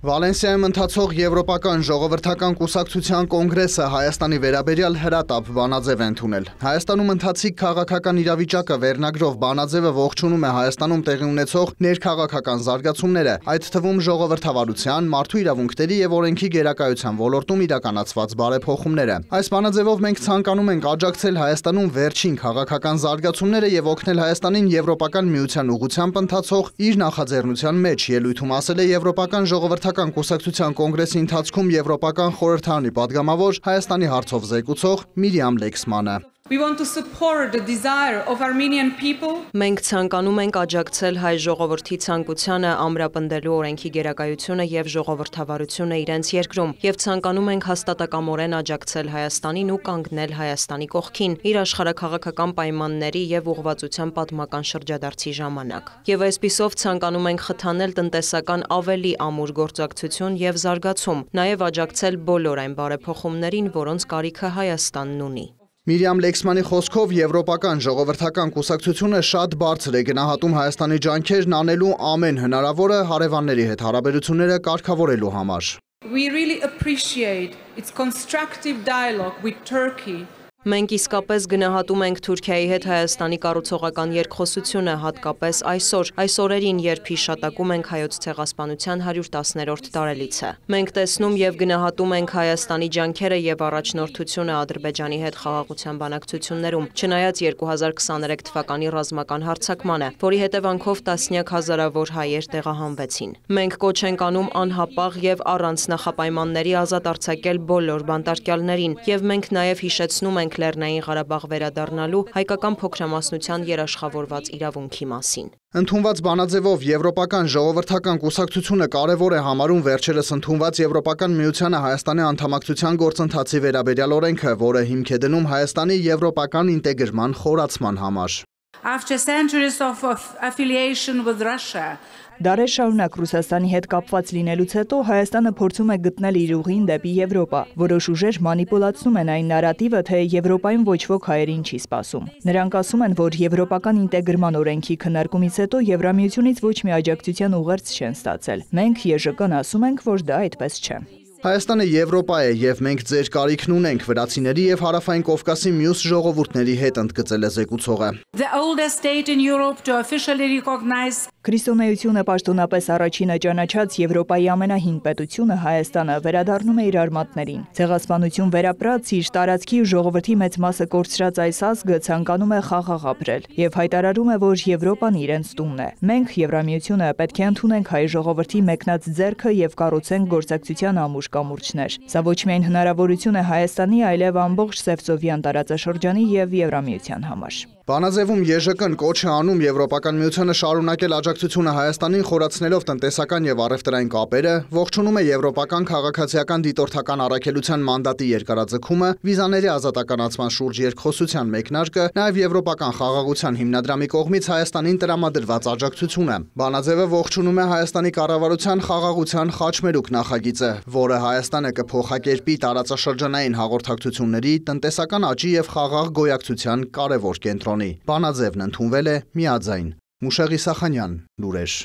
Վալենսիայում ընթացող Եվրոպական ժողովրդական կուսակցության կոնգրեսը Հայաստանի վերաբերյալ հրատապ բանաձև է ընդունել։ Հայաստանում ընթացիկ քաղաքական իրավիճակը վերնագրով բանաձևը ողջունում է Հայաստանում տեղի ունեցող ներքաղաքական զարգացումները, այդ թվում ժողովրդավարության, մարդու իրավունքների և օրենքի գերակայության ոլորտում իրականացված բարեփոխումները։ Այս բանաձևով մենք ցանկանում ենք աջակցել Հայաստանում վերջին քաղաքական զարգացումները և օգնել Հայաստանին Եվրոպական միության ուղղությամբ ընթացող իր նախաձեռնության մեջ, ելույթում ասել է Եվրոպական ժողովրդական կուսակցության կոնգրեսի ընթացքում Եվրոպական խորհրդարանի падգամավոր Հայաստանի հարցով զեկուցող Միրիամ Լեքսմանը։ Մենք ցանկանում ենք աջակցել հայ ժողովրդի ցանկությանը ամրապնդելու օրենքի գերակայությունը և ժողովրդավարությունը իրենց երկրում և ցանկանում ենք հաստատակամորեն աջակցել Հայաստանին ու կանգնել Հայաստանի կողքին իր աշխարհաքաղաքական պայմանների և ուղղվածության պատմական շրջադարձի ժամանակ։ Եվ այսպիսով ցանկանում ենք խթանել տնտեսական ավելի ամուր գործակցություն և զարգացում, նաև աջակցել բոլոր այն բարեփոխումներին, որոնց կարիքը Հայաստանն ունի։ Միրիամ Լեքսմանի խոսքով Եվրոպական ժողովրդական կուսակցությունը շատ բարձր է գնահատում Հայաստանի ջանքերն անելու ամեն հնարավորը հարևանների հետ հարաբերությունները կարգավորելու համար։ Մենք իսկապես գնահատում ենք Թուրքիայի հետ Հայաստանի կառուցողական երկխոսությունը, հատկապես այսօր, այս օրերին, երբ հիշատակում ենք Հայոց ցեղասպանության 110-րդ տարելիցը։ Մենք տեսնում և գնահատում ենք Հայաստանի ջանքերը և առաջնորդությունը Ադրբեջանի հետ խաղաղության բանակցություններում, չնայած 2023 թվականի ռազմական հարձակմանը, որի հետևանքով տասնյակ հազարավոր հայեր տեղահանվեցին։ Մենք կոչ ենք անում անհապաղ և առանց նախապայմանների ազատ արձակել բոլոր բանտարկյալներին, և մենք նաև հիշեցնում ենք Լեռնային Ղարաբաղ վերադառնալու հայկական փոքրամասնության երաշխավորված իրավունքի մասին։ Ընդունված բանաձևով Եվրոպական ժողովրդական կուսակցությունը կարևոր է համարում վերջերս ընդունված Եվրոպական միությանը Հայաստանի անդամակցության գործընթացի վերաբերյալ օրենքը, որը հիմք է դնում Հայաստանի եվրոպական ինտեգրման խորացման համար։ Դարեր շարունակ Ռուսաստանի հետ կապված լինելուց հետո Հայաստանը փորձում է գտնել իր ուղին դեպի Եվրոպա։ Որոշ ուժեր մանիպուլացնում են այն նարատիվը, թե Եվրոպայում ոչ ոք հայերին չի սպասում։ Նրանք ասում են, որ Եվրոպական ինտեգրման օրենքի քննարկումից հետո Եվրամիությունից ոչ մի աջակցության ուղերձ չեն ստացել։ Մենք ԵԺԿ-ն ասում ենք, որ դա այդպես չէ։ Հայաստանը Եվրոպա է և մենք ձեր կարիքն ունենք, վրացիների և Հարավային Կովկասի մյուս ժողովուրդների հետ ընդգծել է զեկուցողը։ Քրիստոնեությունը պաշտոնապես առաջինը ճանաչած Եվրոպայի ամենահին պետությունը Հայաստանը վերադառնում է իր արմատներին։ Ցեղասպանություն վերապրած իր տարածքի ու ժողովրդի մեծ մասը կորցրած այս ազգը ցանկանում է խաղաղ ապրել և հայտարարում է, որ Եվրոպան իրենց տունն է։ Մենք Եվրամիությունը պետք է ընդունենք հայ ժողովրդի մեկնած ձեռքը և կառուցենք գործակցության ամուր կամուրջներ։ Սա ոչ միայն հնարավորություն է Հայաստանի, այլև ամբողջ Սևծովյան տարածաշրջանի և Եվրամիության համար։ Բանաձևում ԵԺԿ-ն կոչ է անում Եվրոպական միությանը շարունակել աջակցությունը Հայաստանին խորացնելով տնտեսական և առևտրային կապերը, ողջունում է Եվրոպական քաղաքացիական դիտորդական առաքելության մանդատի երկարաձգումը, վիզաների ազատականացման շուրջ երկխոսության մեկնարկը, նաև Եվրոպական խաղաղության հիմնադրամի կողմից Հայաստանին տրամադրված աջակցությունը։ Բանաձևը ողջունում է Հայաստանի կառավարության խաղաղության խաչմերուկ նախագիծը, որը Հայաստանը կփոխակերպի տարածաշրջանային հաղորդակցությունների, տնտեսական աճի և խաղաղ գոյակցության կարևոր կենտրոն։ Բանաձևն ընդունվել է միաձայն։ Մուշեղ Իսախանյան, լուրեր։